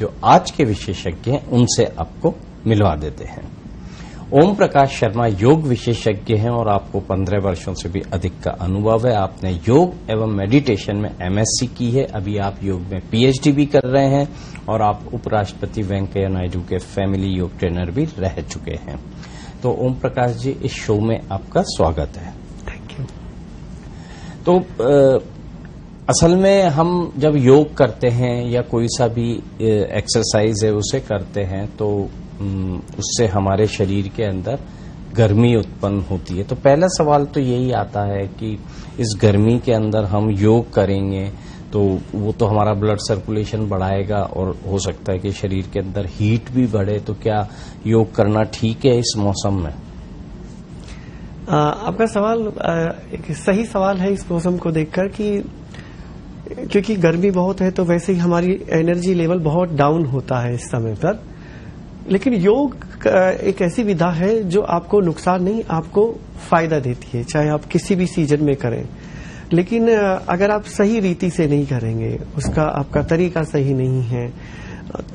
जो आज के विशेषज्ञ हैं उनसे आपको मिलवा देते हैं। ओम प्रकाश शर्मा योग विशेषज्ञ हैं और आपको 15 वर्षों से भी अधिक का अनुभव है। आपने योग एवं मेडिटेशन में एमएससी की है, अभी आप योग में पीएचडी भी कर रहे हैं और आप उपराष्ट्रपति वेंकैया नायडू के फैमिली योग ट्रेनर भी रह चुके हैं। तो ओम प्रकाश जी, इस शो में आपका स्वागत है। Thank you. तो असल में हम जब योग करते हैं या कोई सा भी एक्सरसाइज है उसे करते हैं तो उससे हमारे शरीर के अंदर गर्मी उत्पन्न होती है। तो पहला सवाल तो यही आता है कि इस गर्मी के अंदर हम योग करेंगे तो वो तो हमारा ब्लड सर्कुलेशन बढ़ाएगा और हो सकता है कि शरीर के अंदर हीट भी बढ़े। तो क्या योग करना ठीक है इस मौसम में? आपका सवाल एक सही सवाल है इस मौसम को देखकर कि क्योंकि गर्मी बहुत है तो वैसे ही हमारी एनर्जी लेवल बहुत डाउन होता है इस समय पर। लेकिन योग एक ऐसी विधा है जो आपको नुकसान नहीं, आपको फायदा देती है, चाहे आप किसी भी सीजन में करें। लेकिन अगर आप सही रीति से नहीं करेंगे, उसका आपका तरीका सही नहीं है,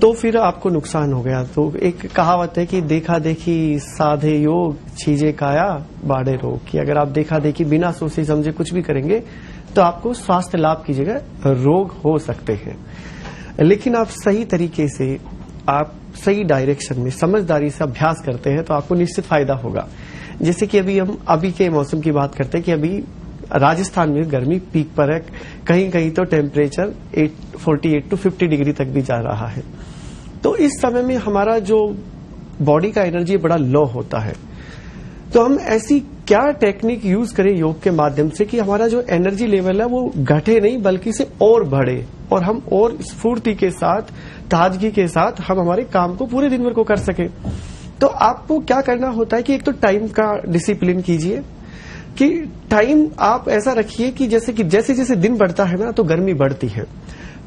तो फिर आपको नुकसान हो गया। तो एक कहावत है कि देखा देखी साधे योग, छीजे काया बाड़े रोग, कि अगर आप देखा देखी बिना सोचे समझे कुछ भी करेंगे तो आपको स्वास्थ्य लाभ की जगह रोग हो सकते हैं। लेकिन आप सही तरीके से, आप सही डायरेक्शन में समझदारी से अभ्यास करते हैं तो आपको निश्चित फायदा होगा। जैसे कि अभी हम अभी के मौसम की बात करते हैं कि अभी राजस्थान में गर्मी पीक पर है, कहीं कहीं तो टेम्परेचर 48 to 50 डिग्री तक भी जा रहा है। तो इस समय में हमारा जो बॉडी का एनर्जी बड़ा लो होता है। तो हम ऐसी क्या टेक्निक यूज करें योग के माध्यम से कि हमारा जो एनर्जी लेवल है वो घटे नहीं बल्कि से और बढ़े और हम और स्फूर्ति के साथ, ताजगी के साथ हम हमारे काम को पूरे दिन भर को कर सके। तो आपको क्या करना होता है कि एक तो टाइम का डिसिप्लिन कीजिए कि टाइम आप ऐसा रखिए कि जैसे जैसे दिन बढ़ता है ना तो गर्मी बढ़ती है।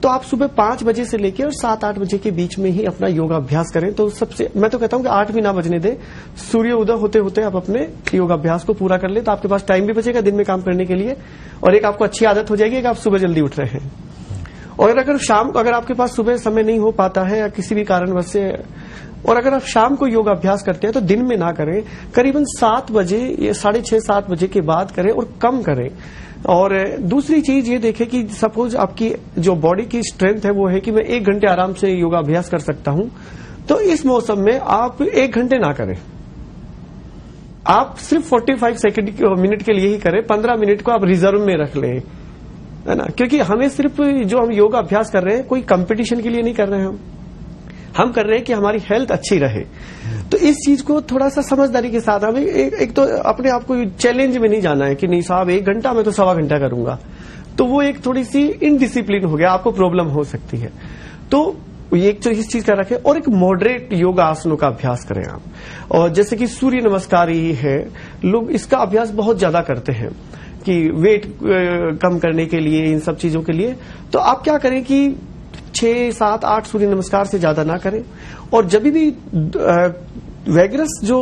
तो आप सुबह 5 बजे से लेकर और 7-8 बजे के बीच में ही अपना योगाभ्यास करें। तो सबसे मैं तो कहता हूं कि 8 भी ना बजने दें, सूर्य उदय होते होते आप अपने योगाभ्यास को पूरा कर ले तो आपके पास टाइम भी बचेगा दिन में काम करने के लिए और एक आपको अच्छी आदत हो जाएगी कि आप सुबह जल्दी उठ रहे हैं। और अगर शाम को अगर आपके पास सुबह समय नहीं हो पाता है या किसी भी कारणवश से, और अगर आप शाम को योगाभ्यास करते हैं तो दिन में ना करें, करीबन 7 बजे या 6:30-7 बजे के बाद करें और कम करें। और दूसरी चीज ये देखें कि सपोज आपकी जो बॉडी की स्ट्रेंथ है वो है कि मैं 1 घंटे आराम से योगाभ्यास कर सकता हूं, तो इस मौसम में आप 1 घंटे ना करें, आप सिर्फ 45 मिनट के लिए ही करें। 15 मिनट को आप रिजर्व में रख लें, है ना, क्योंकि हमें सिर्फ जो हम योगा अभ्यास कर रहे हैं कोई कंपटीशन के लिए नहीं कर रहे हैं, हम कर रहे हैं कि हमारी हेल्थ अच्छी रहे। तो इस चीज को थोड़ा सा समझदारी के साथ हमें एक तो अपने आप को चैलेंज में नहीं जाना है कि नहीं साहब 1 घंटा मैं तो 1.25 घंटा करूंगा, तो वो एक थोड़ी सी इनडिसिप्लिन हो गया, आपको प्रॉब्लम हो सकती है। तो एक तो इस चीज का रखें और एक मॉडरेट योगा आसनों का अभ्यास करें आप। और जैसे कि सूर्य नमस्कार ही है, लोग इसका अभ्यास बहुत ज्यादा करते हैं कि वेट कम करने के लिए, इन सब चीजों के लिए। तो आप क्या करें कि 6, 7, 8 सूर्य नमस्कार से ज्यादा ना करें। और जब भी वैगरस जो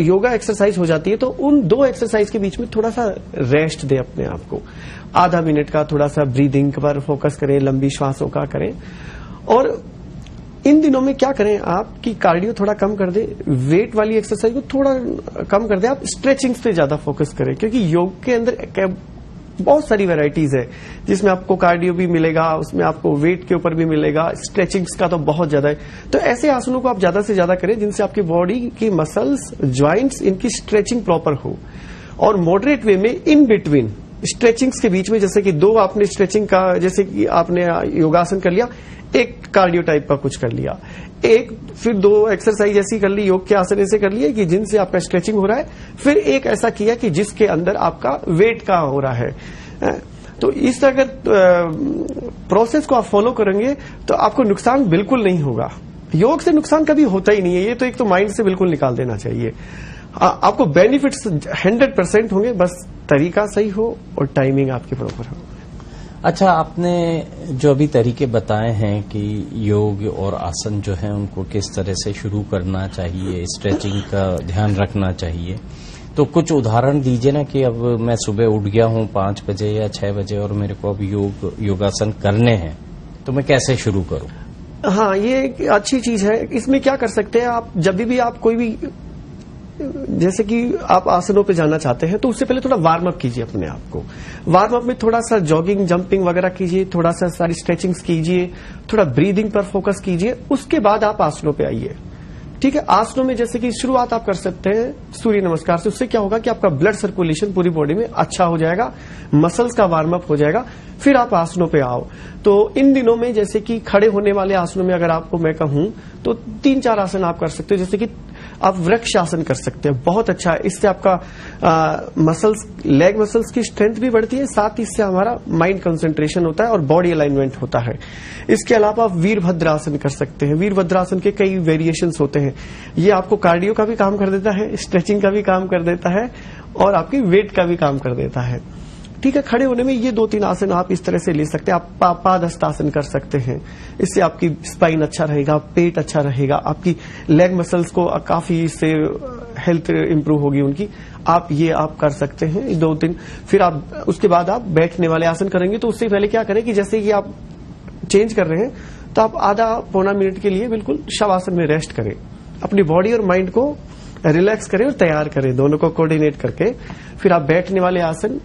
योगा एक्सरसाइज हो जाती है तो उन 2 एक्सरसाइज के बीच में थोड़ा सा रेस्ट दें अपने आप को, आधा मिनट का थोड़ा सा ब्रीदिंग पर फोकस करें, लंबी श्वासों का करें। और इन दिनों में क्या करें आप कि कार्डियो थोड़ा कम कर दे, वेट वाली एक्सरसाइज को थोड़ा कम कर दे, आप स्ट्रेचिंग्स पे ज्यादा फोकस करें, क्योंकि योग के अंदर बहुत सारी वैरायटीज है जिसमें आपको कार्डियो भी मिलेगा, उसमें आपको वेट के ऊपर भी मिलेगा, स्ट्रेचिंग्स का तो बहुत ज्यादा है। तो ऐसे आसनों को आप ज्यादा से ज्यादा करें जिनसे आपकी बॉडी की मसल्स, ज्वाइंट्स, इनकी स्ट्रेचिंग प्रॉपर हो। और मॉडरेट वे में इन बिटवीन स्ट्रेचिंग्स के बीच में, जैसे कि 2 आपने स्ट्रेचिंग का, जैसे कि आपने योगासन कर लिया, एक कार्डियो टाइप का कुछ कर लिया, एक फिर 2 एक्सरसाइज ऐसी कर ली, योग के आसन ऐसे कर लिए कि जिनसे आपका स्ट्रेचिंग हो रहा है, फिर एक ऐसा किया कि जिसके अंदर आपका वेट का हो रहा है। तो इस तरह अगर प्रोसेस को आप फॉलो करेंगे तो आपको नुकसान बिल्कुल नहीं होगा। योग से नुकसान कभी होता ही नहीं है, ये तो एक तो माइंड से बिल्कुल निकाल देना चाहिए। आपको बेनिफिट्स 100% होंगे, बस तरीका सही हो और टाइमिंग आपकी प्रॉपर हो। अच्छा, आपने जो अभी तरीके बताए हैं कि योग और आसन जो है उनको किस तरह से शुरू करना चाहिए, स्ट्रेचिंग का ध्यान रखना चाहिए, तो कुछ उदाहरण दीजिए ना कि अब मैं सुबह उठ गया हूं 5 बजे या 6 बजे और मेरे को अब योगासन करने हैं, तो मैं कैसे शुरू करूं? हाँ, ये एक अच्छी चीज है। इसमें क्या कर सकते हैं आप, जब भी आप कोई भी, जैसे कि आप आसनों पे जाना चाहते हैं तो उससे पहले थोड़ा वार्म अप कीजिए अपने आप को। वार्म अप में थोड़ा सा जॉगिंग, जंपिंग वगैरह कीजिए, थोड़ा सा सारी स्ट्रेचिंग्स कीजिए, थोड़ा ब्रीदिंग पर फोकस कीजिए, उसके बाद आप आसनों पे आइए। ठीक है, आसनों में जैसे कि शुरुआत आप कर सकते हैं सूर्य नमस्कार से। उससे क्या होगा कि आपका ब्लड सर्कुलेशन पूरी बॉडी में अच्छा हो जाएगा, मसल्स का वार्म अप हो जाएगा, फिर आप आसनों पे आओ। तो इन दिनों में जैसे कि खड़े होने वाले आसनों में अगर आपको मैं कहूं तो 3-4 आसन आप कर सकते हो। जैसे कि आप वृक्ष आसन कर सकते हैं, बहुत अच्छा है। इससे आपका मसल्स, लेग मसल्स की स्ट्रेंथ भी बढ़ती है, साथ ही इससे हमारा माइंड कंसंट्रेशन होता है और बॉडी अलाइनमेंट होता है। इसके अलावा आप वीरभद्रासन कर सकते हैं। वीरभद्रासन के कई वेरिएशंस होते हैं। ये आपको कार्डियो का भी काम कर देता है, स्ट्रेचिंग का भी काम कर देता है और आपकी वेट का भी काम कर देता है। ठीक है, खड़े होने में ये 2-3 आसन आप इस तरह से ले सकते हैं। आप पादहस्तासन कर सकते हैं, इससे आपकी स्पाइन अच्छा रहेगा, पेट अच्छा रहेगा, आपकी लेग मसल्स को काफी इससे हेल्थ इंप्रूव होगी उनकी। आप कर सकते हैं 2-3। फिर आप उसके बाद आप बैठने वाले आसन करेंगे। तो उससे पहले क्या करें कि जैसे कि आप चेंज कर रहे हैं तो आप आधा-पौना मिनट के लिए बिल्कुल शवासन में रेस्ट करें, अपनी बॉडी और माइंड को रिलैक्स करें और तैयार करें, दोनों को कोऑर्डिनेट करके। फिर आप बैठने वाले आसन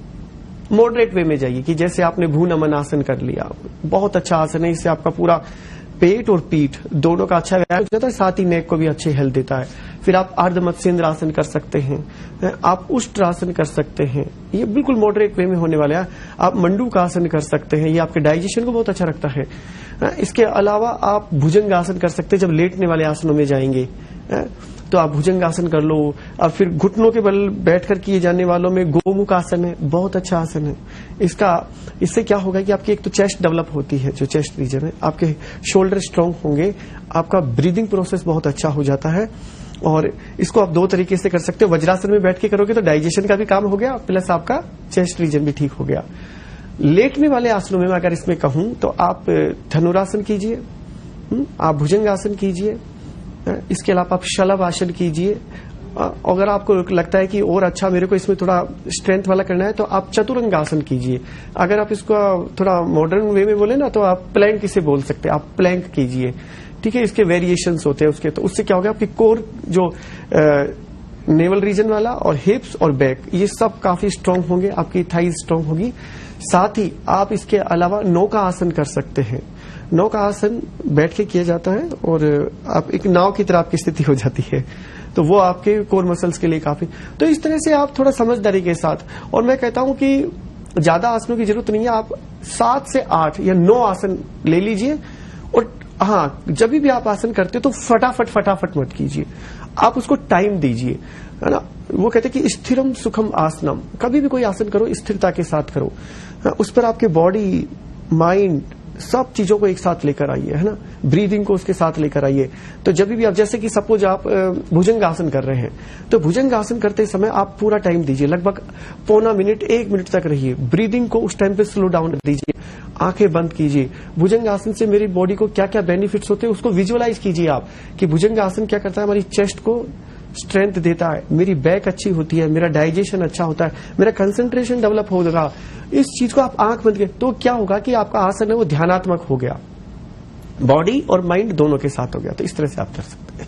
मॉडरेट वे में जाइए कि जैसे आपने भू नमन आसन कर लिया, बहुत अच्छा आसन है। इससे आपका पूरा पेट और पीठ दोनों का अच्छा व्यायाम हो जाता है, साथ ही नेक को भी अच्छी हेल्थ देता है। फिर आप अर्धमत्स्येंद्र आसन कर सकते हैं, आप उष्ट्रासन कर सकते हैं, ये बिल्कुल मॉडरेट वे में होने वाला है। आप मंडूक आसन कर सकते हैं, ये आपके डाइजेशन को बहुत अच्छा रखता है। इसके अलावा आप भुजंग आसन कर सकते हैं। जब लेटने वाले आसनों में जाएंगे तो आप भुजंग आसन कर लो। अब फिर घुटनों के बल बैठकर किए जाने वालों में गोमुख आसन है, बहुत अच्छा आसन है। इससे क्या होगा कि आपकी एक तो चेस्ट डेवलप होती है, जो चेस्ट रीजन है, आपके शोल्डर स्ट्रांग होंगे, आपका ब्रीदिंग प्रोसेस बहुत अच्छा हो जाता है। और इसको आप 2 तरीके से कर सकते हो। वज्रासन में बैठ के करोगे तो डाइजेशन का भी काम हो गया, प्लस आपका चेस्ट रीजन भी ठीक हो गया। लेटने वाले आसनों में मैं अगर इसमें कहूं तो आप धनुरासन कीजिए, आप भुजंग आसन कीजिए, इसके अलावा आप शलभ आसन कीजिए। अगर आपको लगता है कि और अच्छा मेरे को इसमें थोड़ा स्ट्रेंथ वाला करना है तो आप चतुरंग आसन कीजिए। अगर आप इसको थोड़ा मॉडर्न वे में बोले ना तो आप प्लैंक इसे बोल सकते हैं, आप प्लैंक कीजिए। ठीक है, इसके वेरिएशंस होते हैं उसके। तो उससे क्या होगा, आपकी कोर जो नेवल रीजन वाला और हिप्स और बैक, ये सब काफी स्ट्रांग होंगे, आपकी थाइज स्ट्रांग होगी। साथ ही आप इसके अलावा नौका आसन कर सकते हैं। नौका आसन बैठ के किया जाता है और आप एक नाव की तरह आपकी स्थिति हो जाती है, तो वो आपके कोर मसल्स के लिए काफी। तो इस तरह से आप थोड़ा समझदारी के साथ, और मैं कहता हूं कि ज्यादा आसनों की जरूरत नहीं है, आप 7 से 8 या 9 आसन ले लीजिए। और हाँ, जब भी आप आसन करते हो तो फटाफट मत कीजिए, आप उसको टाइम दीजिए, है ना। वो कहते हैं कि स्थिरम सुखम आसनम, कभी भी कोई आसन करो स्थिरता के साथ करो, उस पर आपके बॉडी, माइंड, सब चीजों को एक साथ लेकर आइए, है ना। ब्रीदिंग को उसके साथ लेकर आइए। तो जब भी आप, जैसे कि सपोज आप भुजंग आसन कर रहे हैं तो भुजंग आसन करते समय आप पूरा टाइम दीजिए, लगभग पौना मिनट 1 मिनट तक रहिए। ब्रीदिंग को उस टाइम पे स्लो डाउन दीजिए, आंखें बंद कीजिए। भुजंग आसन से मेरी बॉडी को क्या क्या बेनिफिट्स होते हैं उसको विजुअलाइज कीजिए आप, कि भुजंग आसन क्या करता है, हमारी चेस्ट को स्ट्रेंथ देता है, मेरी बैक अच्छी होती है, मेरा डाइजेशन अच्छा होता है, मेरा कंसंट्रेशन डेवलप होगा। इस चीज को आप आंख बंद करें तो क्या होगा कि आपका आसन है वो ध्यानात्मक हो गया, बॉडी और माइंड दोनों के साथ हो गया। तो इस तरह से आप कर सकते हैं।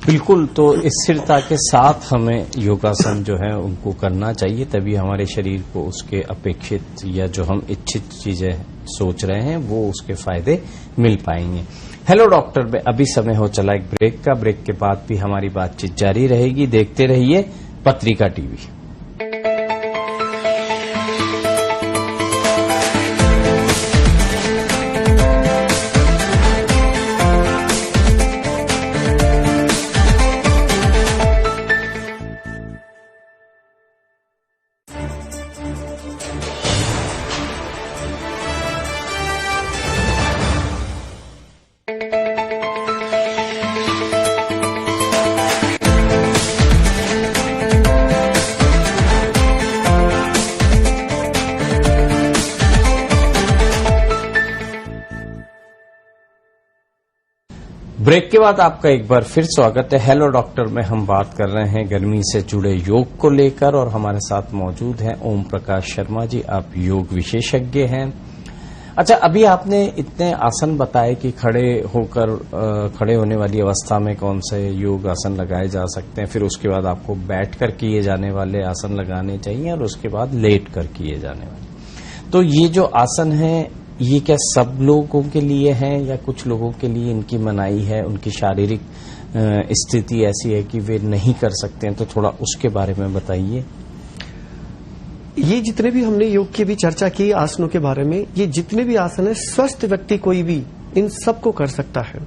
बिल्कुल, तो स्थिरता के साथ हमें योगासन जो है उनको करना चाहिए, तभी हमारे शरीर को उसके अपेक्षित या जो हम इच्छित चीजें सोच रहे हैं वो उसके फायदे मिल पाएंगे। हेलो डॉक्टर में अभी समय हो चला एक ब्रेक का। ब्रेक के बाद भी हमारी बातचीत जारी रहेगी। देखते रहिए पत्रिका टीवी। ब्रेक के बाद आपका एक बार फिर स्वागत है। हेलो डॉक्टर में हम बात कर रहे हैं गर्मी से जुड़े योग को लेकर, और हमारे साथ मौजूद हैं ओम प्रकाश शर्मा जी। आप योग विशेषज्ञ हैं अच्छा, अभी आपने इतने आसन बताए कि खड़े होने वाली अवस्था में कौन से योग आसन लगाए जा सकते हैं, फिर उसके बाद आपको बैठ कर किए जाने वाले आसन लगाने चाहिए और उसके बाद लेट कर किए जाने वाले। तो ये जो आसन है ये क्या सब लोगों के लिए है या कुछ लोगों के लिए इनकी मनाही है, उनकी शारीरिक स्थिति ऐसी है कि वे नहीं कर सकते हैं, तो थोड़ा उसके बारे में बताइए। ये जितने भी हमने योग की भी चर्चा की आसनों के बारे में, ये जितने भी आसन है स्वस्थ व्यक्ति कोई भी इन सबको कर सकता है।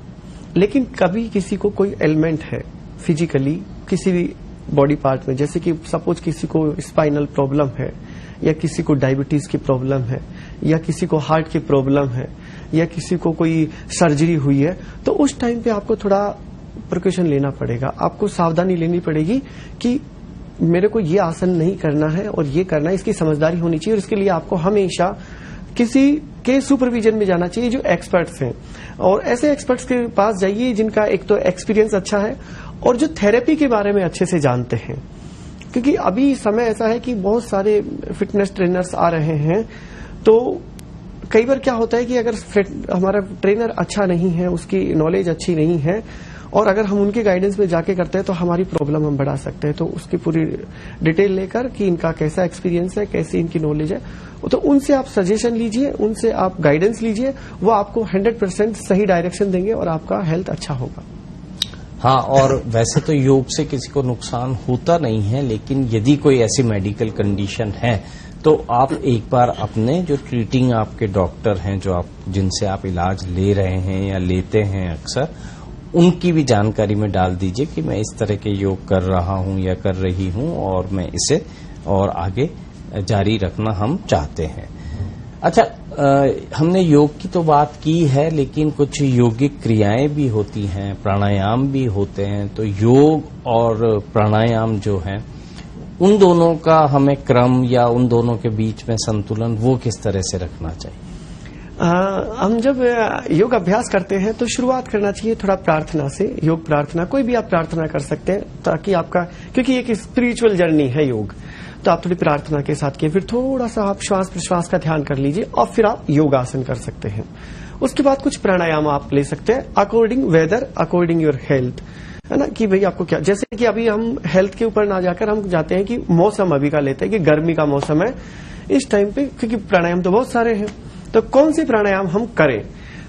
लेकिन कभी किसी को कोई एलिमेंट है फिजिकली किसी भी बॉडी पार्ट में, जैसे कि सपोज किसी को स्पाइनल प्रॉब्लम है या किसी को डायबिटीज की प्रॉब्लम है या किसी को हार्ट की प्रॉब्लम है या किसी को कोई सर्जरी हुई है, तो उस टाइम पे आपको थोड़ा प्रिकॉशन लेना पड़ेगा, आपको सावधानी लेनी पड़ेगी कि मेरे को ये आसन नहीं करना है और ये करना है, इसकी समझदारी होनी चाहिए। और इसके लिए आपको हमेशा किसी के सुपरविजन में जाना चाहिए जो एक्सपर्ट्स हैं, और ऐसे एक्सपर्ट्स के पास जाइए जिनका एक तो एक्सपीरियंस अच्छा है और जो थेरेपी के बारे में अच्छे से जानते हैं। क्योंकि अभी समय ऐसा है कि बहुत सारे फिटनेस ट्रेनर्स आ रहे हैं, तो कई बार क्या होता है कि अगर हमारा ट्रेनर अच्छा नहीं है, उसकी नॉलेज अच्छी नहीं है, और अगर हम उनके गाइडेंस में जाके करते हैं तो हमारी प्रॉब्लम हम बढ़ा सकते हैं। तो उसकी पूरी डिटेल लेकर कि इनका कैसा एक्सपीरियंस है, कैसी इनकी नॉलेज है, तो उनसे आप सजेशन लीजिए, उनसे आप गाइडेंस लीजिए, वो आपको 100% सही डायरेक्शन देंगे और आपका हेल्थ अच्छा होगा। हाँ, और वैसे तो योग से किसी को नुकसान होता नहीं है, लेकिन यदि कोई ऐसी मेडिकल कंडीशन है तो आप एक बार अपने जो ट्रीटिंग आपके डॉक्टर हैं, जो आप जिनसे आप इलाज ले रहे हैं या लेते हैं अक्सर, उनकी भी जानकारी में डाल दीजिए कि मैं इस तरह के योग कर रहा हूं या कर रही हूं और मैं इसे और आगे जारी रखना हम चाहते हैं। अच्छा, हमने योग की तो बात की है, लेकिन कुछ योगिक क्रियाएं भी होती हैं, प्राणायाम भी होते हैं। तो योग और प्राणायाम जो है, उन दोनों का हमें क्रम या उन दोनों के बीच में संतुलन वो किस तरह से रखना चाहिए? हम जब योग अभ्यास करते हैं तो शुरुआत करना चाहिए थोड़ा प्रार्थना से। योग प्रार्थना, कोई भी आप प्रार्थना कर सकते हैं, ताकि आपका, क्योंकि एक स्पिरिचुअल जर्नी है योग, तो आप थोड़ी प्रार्थना के साथ किए, फिर थोड़ा सा आप श्वास प्रश्वास का ध्यान कर लीजिए और फिर आप योगासन कर सकते हैं। उसके बाद कुछ प्राणायाम आप ले सकते हैं according weather, according your health, है ना, कि भाई आपको क्या, जैसे कि अभी हम हेल्थ के ऊपर ना जाकर हम जाते हैं कि मौसम अभी का लेते हैं कि गर्मी का मौसम है इस टाइम पे, क्योंकि प्राणायाम तो बहुत सारे हैं, तो कौन से प्राणायाम हम करें।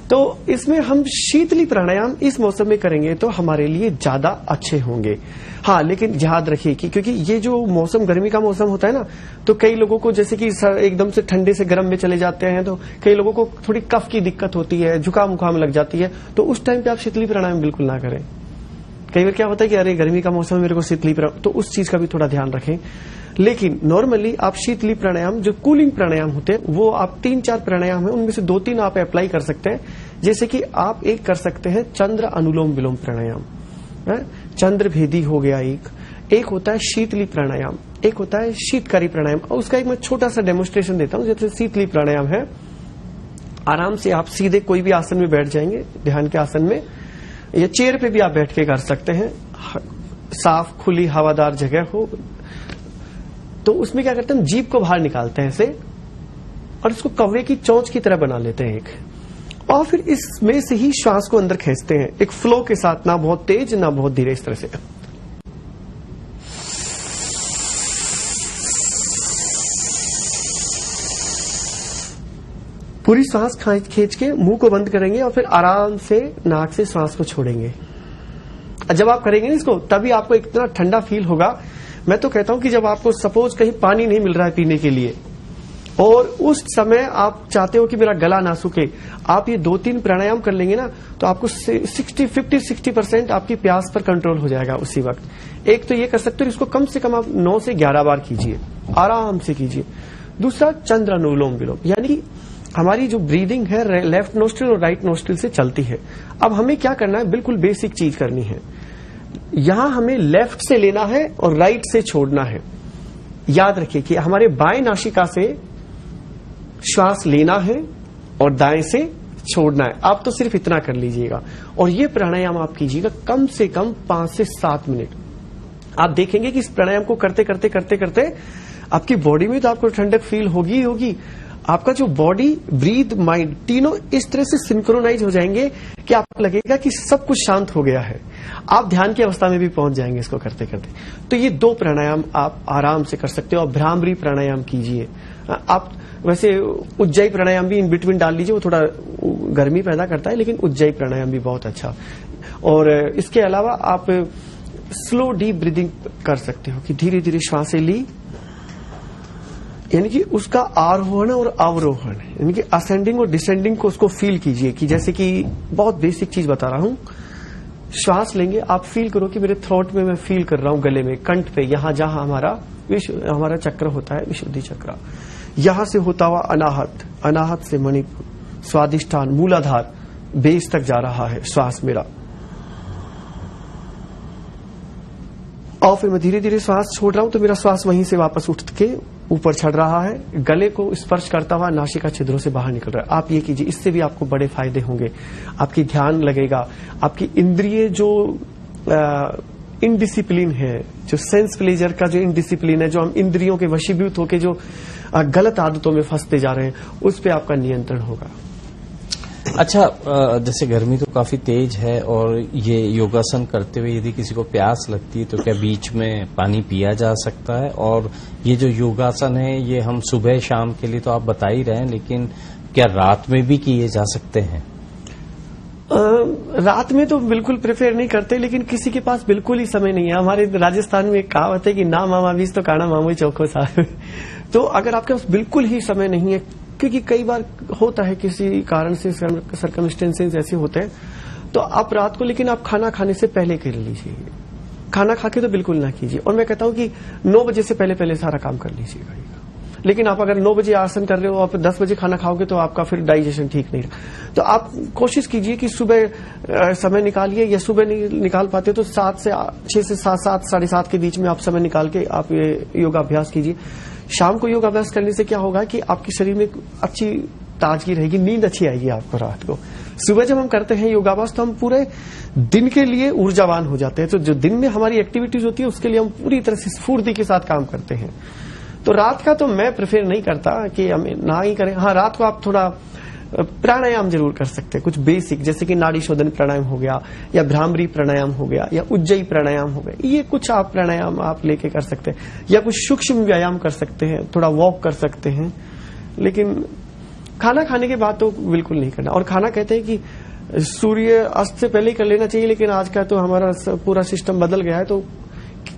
तो इसमें हम शीतली प्राणायाम इस मौसम में करेंगे तो हमारे लिए ज्यादा अच्छे होंगे। हाँ, लेकिन याद रखिए कि क्योंकि ये जो मौसम गर्मी का मौसम होता है ना, तो कई लोगों को जैसे कि एकदम से ठंडे से गर्म में चले जाते हैं, तो कई लोगों को थोड़ी कफ की दिक्कत होती है, जुकाम उखाम लग जाती है, तो उस टाइम पे आप शीतली प्राणायाम बिल्कुल ना करें। कई बार क्या होता है कि अरे गर्मी का मौसम मेरे को शीतली प्राणायाम, तो उस चीज का भी थोड़ा ध्यान रखें। लेकिन नॉर्मली आप शीतली प्राणायाम, जो कूलिंग प्राणायाम होते हैं, वो आप 3-4 प्राणायाम है, उनमें से 2-3 आप अप्लाई कर सकते हैं। जैसे कि आप एक कर सकते हैं चंद्र अनुलोम विलोम प्राणायाम, चंद्र भेदी हो गया, एक होता है शीतली प्राणायाम, एक होता है शीतकारी प्राणायाम। और उसका एक मैं छोटा सा डेमोन्स्ट्रेशन देता हूं। जैसे शीतली प्राणायाम है, आराम से आप सीधे कोई भी आसन में बैठ जाएंगे, ध्यान के आसन में, या चेयर पे भी आप बैठ के कर सकते हैं, साफ खुली हवादार जगह हो। तो उसमें क्या करते हैं, हम जीभ को बाहर निकालते हैं ऐसे, और इसको कौवे की चोंच की तरह बना लेते हैं एक, और फिर इसमें से ही श्वास को अंदर खींचते हैं एक फ्लो के साथ, ना बहुत तेज ना बहुत धीरे, इस तरह से। पूरी सांस खींच के मुंह को बंद करेंगे और फिर आराम से नाक से सांस को छोड़ेंगे। जब आप करेंगे ना इसको, तभी आपको इतना ठंडा फील होगा। मैं तो कहता हूं कि जब आपको सपोज कहीं पानी नहीं मिल रहा है पीने के लिए, और उस समय आप चाहते हो कि मेरा गला ना सूखे, आप ये 2-3 प्राणायाम कर लेंगे ना, तो आपको 50-60% आपकी प्यास पर कंट्रोल हो जाएगा उसी वक्त। एक तो ये कर सकते हो, इसको कम से कम आप 9 से 11 बार कीजिए, आराम से कीजिए। दूसरा चंद्र अनुलोम विलोम, यानी हमारी जो ब्रीदिंग है लेफ्ट नोस्ट्रिल और राइट नोस्ट्रिल से चलती है। अब हमें क्या करना है, बिल्कुल बेसिक चीज करनी है। यहां हमें लेफ्ट से लेना है और राइट से छोड़ना है। याद रखिए कि हमारे बाएं नासिका से श्वास लेना है और दाएं से छोड़ना है। आप तो सिर्फ इतना कर लीजिएगा, और ये प्राणायाम आप कीजिएगा कम से कम 5 से 7 मिनट। आप देखेंगे कि इस प्राणायाम को करते करते करते करते आपकी बॉडी में तो आपको ठंडक फील होगी ही होगी। आपका जो बॉडी, ब्रीथ, माइंड तीनों इस तरह से सिंक्रोनाइज हो जाएंगे कि आपको लगेगा कि सब कुछ शांत हो गया है। आप ध्यान की अवस्था में भी पहुंच जाएंगे इसको करते करते। तो ये 2 प्राणायाम आप आराम से कर सकते हो। और भ्रामरी प्राणायाम कीजिए। आप वैसे उज्जयी प्राणायाम भी इन बिटवीन डाल लीजिए, वो थोड़ा गर्मी पैदा करता है, लेकिन उज्जयी प्राणायाम भी बहुत अच्छा। और इसके अलावा आप स्लो डीप ब्रीदिंग कर सकते हो कि धीरे धीरे श्वासें ली, यानी कि उसका आरोहण और अवरोहण, यानी कि असेंडिंग और डिसेंडिंग को उसको फील कीजिए। कि जैसे कि बहुत बेसिक चीज बता रहा हूं, श्वास लेंगे, आप फील करो कि मेरे थ्रोट में मैं फील कर रहा हूं, गले में, कंठ पे, यहां जहां हमारा चक्र होता है, विशुद्धि चक्र, यहां से होता हुआ अनाहत, अनाहत से मणिपुर, स्वादिष्ठान, मूलाधार, बेस तक जा रहा है श्वास मेरा। और फिर मैं धीरे धीरे श्वास छोड़ रहा हूं तो मेरा श्वास वहीं से वापस उठ के ऊपर चढ़ रहा है, गले को स्पर्श करता हुआ नासिका छिद्रों से बाहर निकल रहा है। आप ये कीजिए, इससे भी आपको बड़े फायदे होंगे। आपकी ध्यान लगेगा, आपकी इंद्रिय जो इनडिसिप्लिन है, जो सेंस प्लेजर का जो इनडिसिप्लिन है, जो हम इंद्रियों के वशीभूत होकर जो गलत आदतों में फंसते जा रहे हैं, उस पर आपका नियंत्रण होगा। अच्छा, जैसे गर्मी तो काफी तेज है और ये योगासन करते हुए यदि किसी को प्यास लगती है तो क्या बीच में पानी पिया जा सकता है? और ये जो योगासन है ये हम सुबह शाम के लिए तो आप बता ही रहे हैं, लेकिन क्या रात में भी किए जा सकते हैं? रात में तो बिल्कुल प्रेफर नहीं करते, लेकिन किसी के पास बिल्कुल ही समय नहीं है। हमारे राजस्थान में एक कहावत है कि ना मामा बीज तो काना मामू चौको साहब। तो अगर आपके पास बिल्कुल ही समय नहीं है, क्योंकि कई बार होता है किसी कारण से सर्कमस्टेंसेस ऐसे होते हैं, तो आप रात को, लेकिन आप खाना खाने से पहले कर लीजिए। खाना खा के तो बिल्कुल ना कीजिए। और मैं कहता हूं कि 9 बजे से पहले सारा काम कर लीजिएगा। लेकिन आप अगर 9 बजे आसन कर रहे हो और 10 बजे खाना खाओगे तो आपका फिर डाइजेशन ठीक नहीं रहा। तो आप कोशिश कीजिए कि सुबह समय निकालिए, या सुबह नहीं निकाल पाते तो 6 से 7, 7:30 के बीच में आप समय निकाल के आप ये योगाभ्यास कीजिए। शाम को योगाभ्यास करने से क्या होगा कि आपके शरीर में अच्छी ताजगी रहेगी, नींद अच्छी आएगी आपको रात को। सुबह जब हम करते हैं योगाभ्यास तो हम पूरे दिन के लिए ऊर्जावान हो जाते हैं। तो जो दिन में हमारी एक्टिविटीज होती है उसके लिए हम पूरी तरह से स्फूर्ति के साथ काम करते हैं। तो रात का तो मैं प्रेफर नहीं करता कि हम ना ही करें। हाँ, रात को आप थोड़ा प्राणायाम जरूर कर सकते हैं, कुछ बेसिक, जैसे कि नाड़ी शोधन प्राणायाम हो गया, या भ्रामरी प्राणायाम हो गया, या उज्जयी प्राणायाम हो गया। ये कुछ आप प्राणायाम आप लेके कर सकते हैं, या कुछ सूक्ष्म व्यायाम कर सकते हैं, थोड़ा वॉक कर सकते हैं। लेकिन खाना खाने के बाद तो बिल्कुल नहीं करना। और खाना कहते हैं कि सूर्य अस्त से पहले ही कर लेना चाहिए, लेकिन आज का तो हमारा पूरा सिस्टम बदल गया है। तो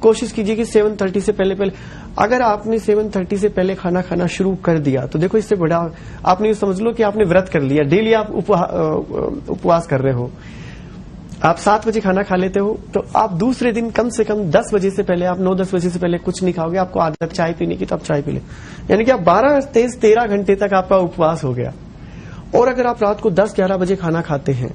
कोशिश कीजिए कि 7:30 से पहले अगर आपने 7:30 से पहले खाना खाना शुरू कर दिया तो देखो, इससे बड़ा आपने समझ लो कि आपने व्रत कर लिया, डेली आप उपवास कर रहे हो। आप 7 बजे खाना खा लेते हो तो आप दूसरे दिन कम से कम 10 बजे से पहले, आप 9-10 बजे से पहले कुछ नहीं खाओगे। आपको आदत चाय पीने की तो आप चाय पी ले, यानी कि आप 12-13 घंटे तक आपका उपवास हो गया। और अगर आप रात को 10-11 बजे खाना खाते हैं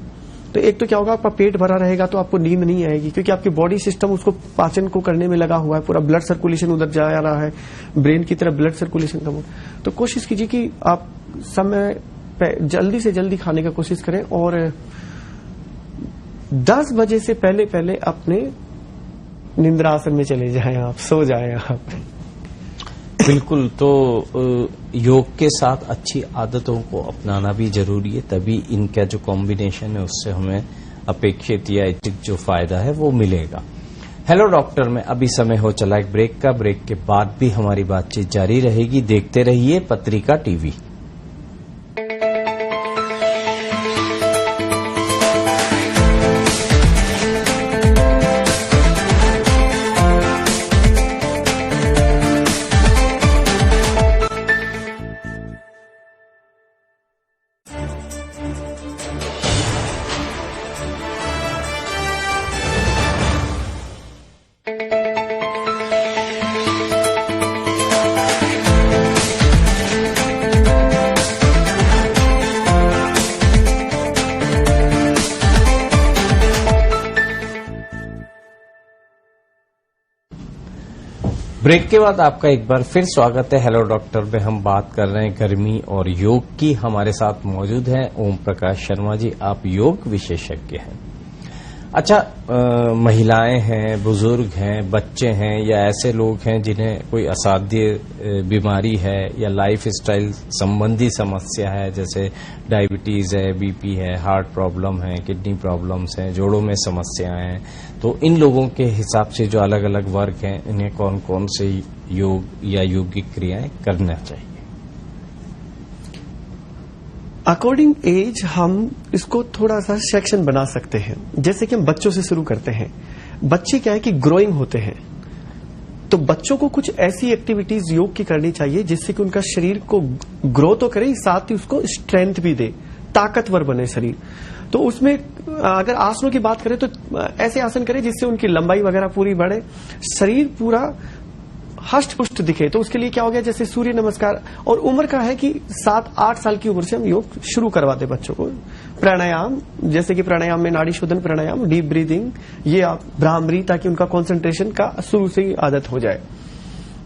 तो एक तो क्या होगा, आपका पेट भरा रहेगा तो आपको नींद नहीं आएगी, क्योंकि आपकी बॉडी सिस्टम उसको पाचन को करने में लगा हुआ है, पूरा ब्लड सर्कुलेशन उधर जा रहा है, ब्रेन की तरफ ब्लड सर्कुलेशन कम हो। तो कोशिश कीजिए कि आप समय पे जल्दी से जल्दी खाने का कोशिश करें, और 10 बजे से पहले अपने निंद्रासन में चले जाएं, आप सो जाएं आप। बिल्कुल। तो योग के साथ अच्छी आदतों को अपनाना भी जरूरी है, तभी इनका जो कॉम्बिनेशन है उससे हमें अपेक्षित या इच्छित जो फायदा है वो मिलेगा। हेलो डॉक्टर में अभी समय हो चला एक ब्रेक का। ब्रेक के बाद भी हमारी बातचीत जारी रहेगी। देखते रहिए पत्रिका टीवी। ब्रेक के बाद आपका एक बार फिर स्वागत है। हेलो डॉक्टर में हम बात कर रहे हैं गर्मी और योग की। हमारे साथ मौजूद हैं ओम प्रकाश शर्मा जी, आप योग विशेषज्ञ हैं। अच्छा, महिलाएं हैं, बुजुर्ग हैं, बच्चे हैं या ऐसे लोग हैं जिन्हें कोई असाध्य बीमारी है या लाइफ स्टाइल संबंधी समस्या है, जैसे डायबिटीज है, बीपी है, हार्ट प्रॉब्लम है, किडनी प्रॉब्लम्स हैं, जोड़ों में समस्याएं हैं, तो इन लोगों के हिसाब से जो अलग अलग वर्ग हैं, इन्हें कौन कौन से योग या योगिक क्रियाएं करना चाहिए? अकॉर्डिंग एज हम इसको थोड़ा सा सेक्शन बना सकते हैं। जैसे कि हम बच्चों से शुरू करते हैं। बच्चे क्या है कि ग्रोइंग होते हैं, तो बच्चों को कुछ ऐसी एक्टिविटीज योग की करनी चाहिए जिससे कि उनका शरीर को ग्रो तो करे, साथ ही उसको स्ट्रेंथ भी दे, ताकतवर बने शरीर। तो उसमें अगर आसनों की बात करें तो ऐसे आसन करें जिससे उनकी लंबाई वगैरह पूरी बढ़े, शरीर पूरा हष्ट पुष्ट दिखे। तो उसके लिए क्या हो गया, जैसे सूर्य नमस्कार। और उम्र का है कि 7-8 साल की उम्र से हम योग शुरू करवाते बच्चों को। प्राणायाम, जैसे कि प्राणायाम में नाड़ी शोधन प्राणायाम, डीप ब्रीदिंग, ये आप भ्रामरी, ताकि उनका कंसंट्रेशन का शुरू से ही आदत हो जाए।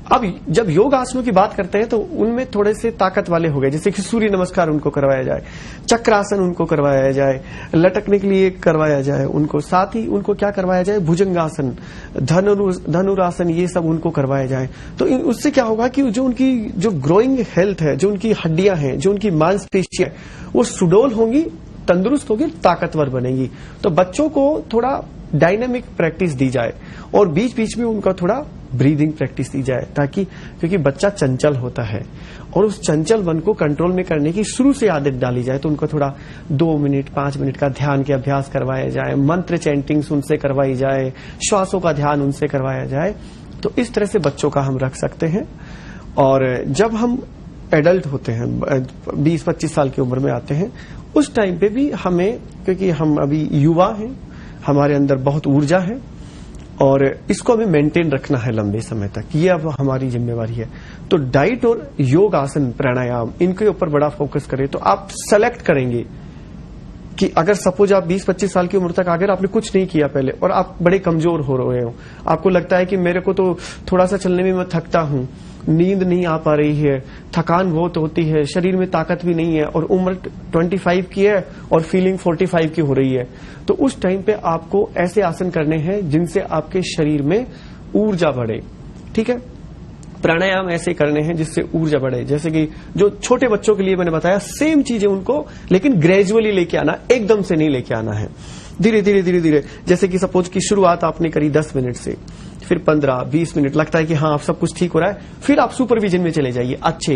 अब जब योग आसनों की बात करते हैं तो उनमें थोड़े से ताकत वाले हो गए, जैसे कि सूर्य नमस्कार उनको करवाया जाए, चक्रासन उनको करवाया जाए, लटकने के लिए करवाया जाए उनको, साथ ही उनको क्या करवाया जाए, भुजंगासन, धनुरासन, ये सब उनको करवाया जाए। तो उससे क्या होगा कि जो उनकी जो ग्रोइंग हेल्थ है, जो उनकी हड्डियां हैं, जो उनकी मांसपेशियां, वो सुडौल होंगी, तंदुरुस्त होगी, ताकतवर बनेगी। तो बच्चों को थोड़ा डायनामिक प्रैक्टिस दी जाए और बीच बीच में उनका थोड़ा ब्रीदिंग प्रैक्टिस दी जाए, ताकि क्योंकि बच्चा चंचल होता है और उस चंचल मन को कंट्रोल में करने की शुरू से आदत डाली जाए। तो उनको थोड़ा 2 मिनट 5 मिनट का ध्यान के अभ्यास करवाया जाए, मंत्र चैंटिंग्स उनसे करवाई जाए, श्वासों का ध्यान उनसे करवाया जाए। तो इस तरह से बच्चों का हम रख सकते हैं। और जब हम एडल्ट होते हैं, 20-25 साल की उम्र में आते हैं, उस टाइम पे भी हमें, क्योंकि हम अभी युवा हैं, हमारे अंदर बहुत ऊर्जा है और इसको हमें मेंटेन रखना है लंबे समय तक, ये अब हमारी जिम्मेवारी है। तो डाइट और योग आसन प्राणायाम, इनके ऊपर बड़ा फोकस करें। तो आप सेलेक्ट करेंगे कि अगर सपोज आप 20-25 साल की उम्र तक अगर आपने कुछ नहीं किया पहले और आप बड़े कमजोर हो रहे हो, आपको लगता है कि मेरे को तो थोड़ा सा चलने में मैं थकता हूं, नींद नहीं आ पा रही है, थकान बहुत होती है, शरीर में ताकत भी नहीं है और उम्र 25 की है और फीलिंग 45 की हो रही है, तो उस टाइम पे आपको ऐसे आसन करने हैं जिनसे आपके शरीर में ऊर्जा बढ़े। ठीक है, प्राणायाम ऐसे करने हैं जिससे ऊर्जा बढ़े। जैसे कि जो छोटे बच्चों के लिए मैंने बताया, सेम चीजें उनको, लेकिन ग्रेजुअली लेके आना, एकदम से नहीं लेके आना है, धीरे धीरे धीरे धीरे। जैसे कि सपोज की शुरुआत आपने करी 10 मिनट से, फिर 15-20 मिनट, लगता है कि हाँ आप सब कुछ ठीक हो रहा है, फिर आप सुपरविजन में चले जाइए अच्छे।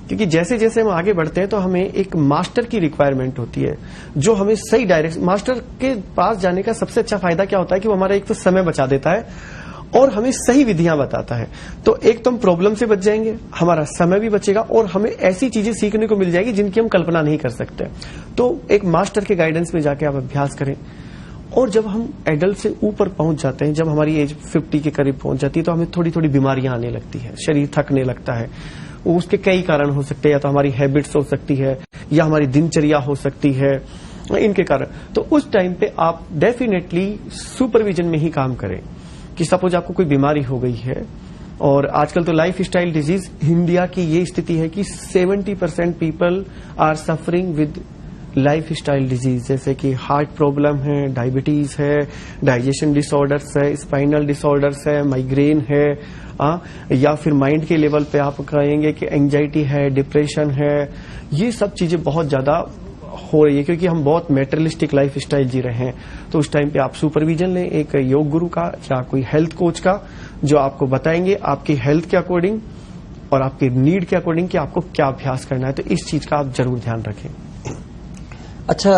क्योंकि जैसे जैसे हम आगे बढ़ते हैं तो हमें एक मास्टर की रिक्वायरमेंट होती है, जो हमें सही डायरेक्शन। मास्टर के पास जाने का सबसे अच्छा फायदा क्या होता है कि वो हमारा एक तो समय बचा देता है और हमें सही विधियां बताता है। तो एक तो हम प्रॉब्लम से बच जाएंगे, हमारा समय भी बचेगा और हमें ऐसी चीजें सीखने को मिल जाएगी जिनकी हम कल्पना नहीं कर सकते। तो एक मास्टर के गाइडेंस में जाके आप अभ्यास करें। और जब हम एडल्ट से ऊपर पहुंच जाते हैं, जब हमारी एज 50 के करीब पहुंच जाती है, तो हमें थोड़ी थोड़ी बीमारियां आने लगती है, शरीर थकने लगता है। उसके कई कारण हो सकते हैं, या तो हमारी हैबिट्स हो सकती है या हमारी दिनचर्या हो सकती है, इनके कारण। तो उस टाइम पे आप डेफिनेटली सुपरविजन में ही काम करें। कि सपोज आपको कोई बीमारी हो गई है, और आजकल तो लाइफ स्टाइल डिजीज, इंडिया की ये स्थिति है कि 70% people are suffering with lifestyle disease, जैसे कि हार्ट प्रॉब्लम है, डायबिटीज है, डाइजेशन डिसऑर्डर्स है, स्पाइनल डिसऑर्डर्स है, माइग्रेन है, या फिर माइंड के लेवल पे आप कहेंगे कि एंजाइटी है, डिप्रेशन है। ये सब चीजें बहुत ज्यादा हो रही है क्योंकि हम बहुत मेटेरियलिस्टिक लाइफ स्टाइल जी रहे हैं। तो उस टाइम पे आप सुपरविजन लें एक योग गुरु का या कोई हेल्थ कोच का, जो आपको बताएंगे आपकी हेल्थ के अकॉर्डिंग और आपकी नीड के अकॉर्डिंग कि आपको क्या अभ्यास करना है। तो इस चीज का आप जरूर ध्यान रखें। अच्छा,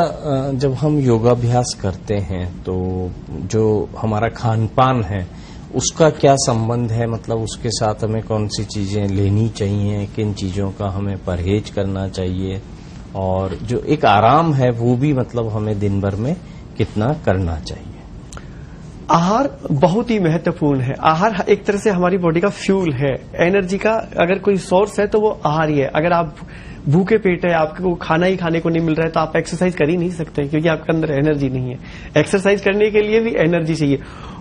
जब हम योगाभ्यास करते हैं तो जो हमारा खान पान है उसका क्या संबंध है, मतलब उसके साथ हमें कौन सी चीजें लेनी चाहिए, किन चीजों का हमें परहेज करना चाहिए, और जो एक आराम है वो भी मतलब हमें दिन भर में कितना करना चाहिए? आहार बहुत ही महत्वपूर्ण है। आहार एक तरह से हमारी बॉडी का फ्यूल है, एनर्जी का अगर कोई सोर्स है तो वो आहार ही है। अगर आप भूखे पेट है, आपको खाना ही खाने को नहीं मिल रहा है, तो आप एक्सरसाइज कर ही नहीं सकते क्योंकि आपके अंदर एनर्जी नहीं है। एक्सरसाइज करने के लिए भी एनर्जी चाहिए,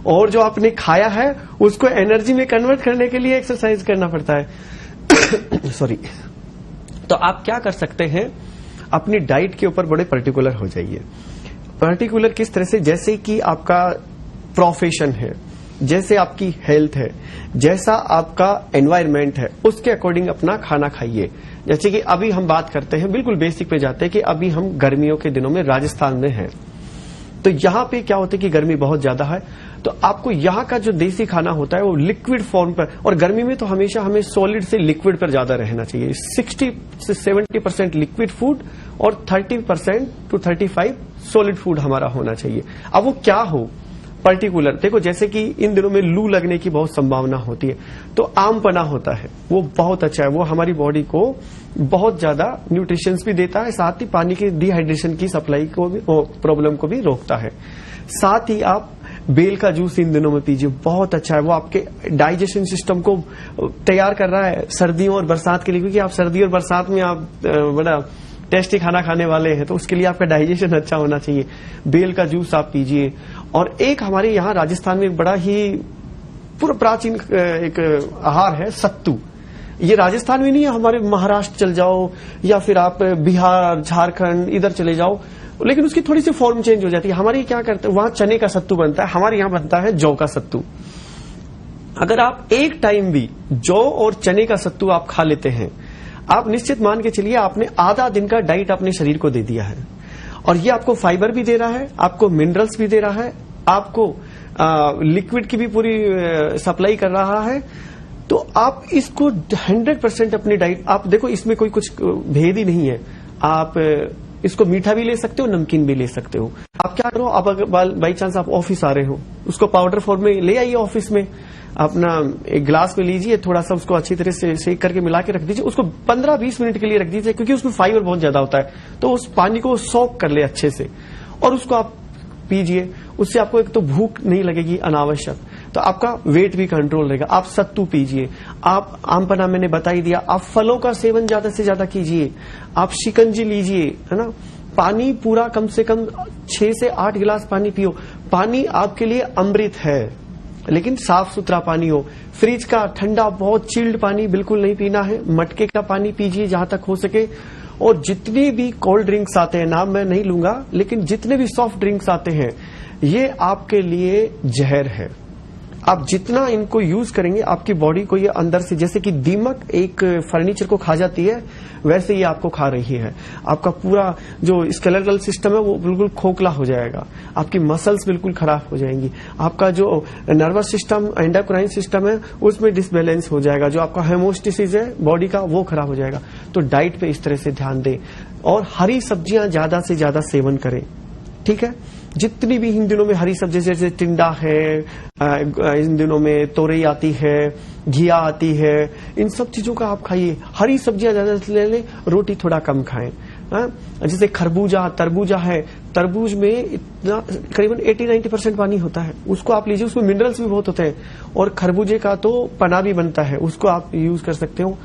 और जो आपने खाया है उसको एनर्जी में कन्वर्ट करने के लिए एक्सरसाइज करना पड़ता है। सॉरी। तो आप क्या कर सकते हैं, अपनी डाइट के ऊपर बड़े पर्टिकुलर हो जाइए। पर्टिकुलर किस तरह से, जैसे कि आपका प्रोफेशन है, जैसे आपकी हेल्थ है, जैसा आपका एनवायरनमेंट है, उसके अकॉर्डिंग अपना खाना खाइए। जैसे कि अभी हम बात करते हैं, बिल्कुल बेसिक पे जाते हैं कि अभी हम गर्मियों के दिनों में राजस्थान में हैं, तो यहां पे क्या होता है कि गर्मी बहुत ज्यादा है, तो आपको यहाँ का जो देसी खाना होता है वो लिक्विड फॉर्म पर, और गर्मी में तो हमेशा हमें सॉलिड से लिक्विड पर ज्यादा रहना चाहिए। 60 से 70% लिक्विड फूड और 30% to 35% सॉलिड फूड हमारा होना चाहिए। अब वो क्या हो पर्टिकुलर, देखो जैसे कि इन दिनों में लू लगने की बहुत संभावना होती है, तो आम पना होता है, वो बहुत अच्छा है, वो हमारी बॉडी को बहुत ज्यादा न्यूट्रिशंस भी देता है, साथ ही पानी की डिहाइड्रेशन की सप्लाई को भी, प्रॉब्लम को भी रोकता है। साथ ही आप बेल का जूस इन दिनों में पीजिए, बहुत अच्छा है, वो आपके डाइजेशन सिस्टम को तैयार कर रहा है सर्दियों और बरसात के लिए, क्योंकि आप सर्दी और बरसात में आप बड़ा टेस्टी खाना खाने वाले हैं, तो उसके लिए आपका डाइजेशन अच्छा होना चाहिए। बेल का जूस आप पीजिए। और एक हमारे यहाँ राजस्थान में एक बड़ा ही पूरा प्राचीन एक आहार है सत्तू। ये राजस्थान में नहीं है, हमारे महाराष्ट्र चल जाओ या फिर आप बिहार, झारखंड इधर चले जाओ, लेकिन उसकी थोड़ी सी फॉर्म चेंज हो जाती है। हमारे क्या करते हैं, वहां चने का सत्तू बनता है, हमारे यहाँ बनता है जौ का सत्तू। अगर आप एक टाइम भी जौ और चने का सत्तू आप खा लेते हैं, आप निश्चित मान के चलिए आपने आधा दिन का डाइट अपने शरीर को दे दिया है। और ये आपको फाइबर भी दे रहा है, आपको मिनरल्स भी दे रहा है, आपको लिक्विड की भी पूरी सप्लाई कर रहा है। तो आप इसको 100% अपनी डाइट, आप देखो इसमें कोई कुछ भेद ही नहीं है। आप इसको मीठा भी ले सकते हो, नमकीन भी ले सकते हो। आप क्या करो, आप अगर बाई चांस आप ऑफिस आ रहे हो, उसको पाउडर फॉर्म में ले आइए ऑफिस में, अपना एक ग्लास में लीजिए, थोड़ा सा उसको अच्छी तरह से शेक करके मिला के रख दीजिए, उसको 15-20 मिनट के लिए रख दीजिए, क्योंकि उसमें फाइबर बहुत ज्यादा होता है, तो उस पानी को सोक कर ले अच्छे से और उसको आप पीजिए। उससे आपको एक तो भूख नहीं लगेगी अनावश्यक, तो आपका वेट भी कंट्रोल रहेगा। आप सत्तू पीजिए, आप आमपना मैंने बता ही दिया, आप फलों का सेवन ज्यादा से ज्यादा कीजिए, आप शिकंजी लीजिए, है ना। पानी पूरा कम से कम 6 से 8 गिलास पानी पियो। पानी आपके लिए अमृत है, लेकिन साफ सुथरा पानी हो। फ्रिज का ठंडा बहुत चिल्ड पानी बिल्कुल नहीं पीना है, मटके का पानी पीजिए जहां तक हो सके। और जितने भी कोल्ड ड्रिंक्स आते हैं, नाम मैं नहीं लूंगा, लेकिन जितने भी सॉफ्ट ड्रिंक्स आते हैं, ये आपके लिए जहर है। आप जितना इनको यूज करेंगे, आपकी बॉडी को ये अंदर से, जैसे कि दीमक एक फर्नीचर को खा जाती है, वैसे ये आपको खा रही है। आपका पूरा जो स्केलेटल सिस्टम है वो बिल्कुल खोखला हो जाएगा, आपकी मसल्स बिल्कुल खराब हो जाएंगी, आपका जो नर्वस सिस्टम, एंडोक्राइन सिस्टम है उसमें डिसबैलेंस हो जाएगा, जो आपका हेमोस्टेसिस है बॉडी का वो खराब हो जाएगा। तो डाइट पे इस तरह से ध्यान दें और हरी सब्जियां ज्यादा से ज्यादा सेवन करें, ठीक है। जितनी भी इन दिनों में हरी सब्जी, जैसे टिंडा है, इन दिनों में तोरई आती है, घिया आती है, इन सब चीजों का आप खाइए। हरी सब्जियां ज्यादा ले लें, रोटी थोड़ा कम खाएं। जैसे खरबूजा, तरबूजा है, तरबूज में इतना करीबन 80-90% पानी होता है, उसको आप लीजिए, उसमें मिनरल्स भी बहुत होते हैं। और खरबूजे का तो पना भी बनता है, उसको आप यूज कर सकते हो।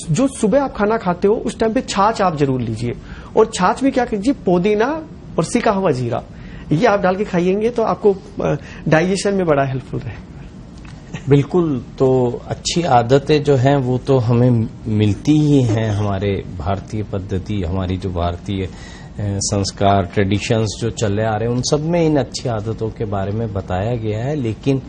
जो सुबह आप खाना खाते हो उस टाइम पे छाछ आप जरूर लीजिए, और छाछ में क्या कीजिए, पुदीना और सिका हुआ जीरा, ये आप डाल के खाइएंगे तो आपको डाइजेशन में बड़ा हेल्पफुल रहेगा। बिल्कुल। तो अच्छी आदतें जो हैं वो तो हमें मिलती ही हैं, हमारे भारतीय पद्धति, हमारी जो भारतीय संस्कार, ट्रेडिशंस जो चले आ रहे हैं, उन सब में इन अच्छी आदतों के बारे में बताया गया है। लेकिन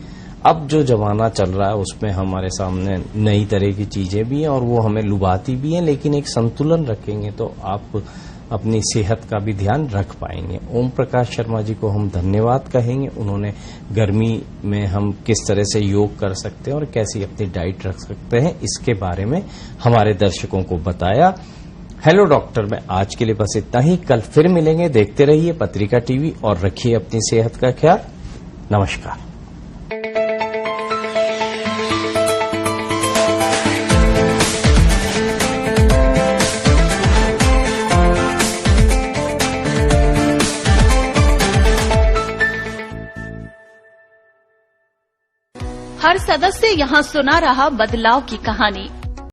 अब जो जमाना चल रहा है उसमें हमारे सामने नई तरह की चीजें भी हैं और वो हमें लुभाती भी हैं, लेकिन एक संतुलन रखेंगे तो आप अपनी सेहत का भी ध्यान रख पाएंगे। ओम प्रकाश शर्मा जी को हम धन्यवाद कहेंगे, उन्होंने गर्मी में हम किस तरह से योग कर सकते हैं और कैसी अपनी डाइट रख सकते हैं इसके बारे में हमारे दर्शकों को बताया। हेलो डॉक्टर में आज के लिए बस इतना ही, कल फिर मिलेंगे। देखते रहिए पत्रिका टीवी और रखिए अपनी सेहत का ख्याल। नमस्कार। हर सदस्य यहाँ सुना रहा बदलाव की कहानी।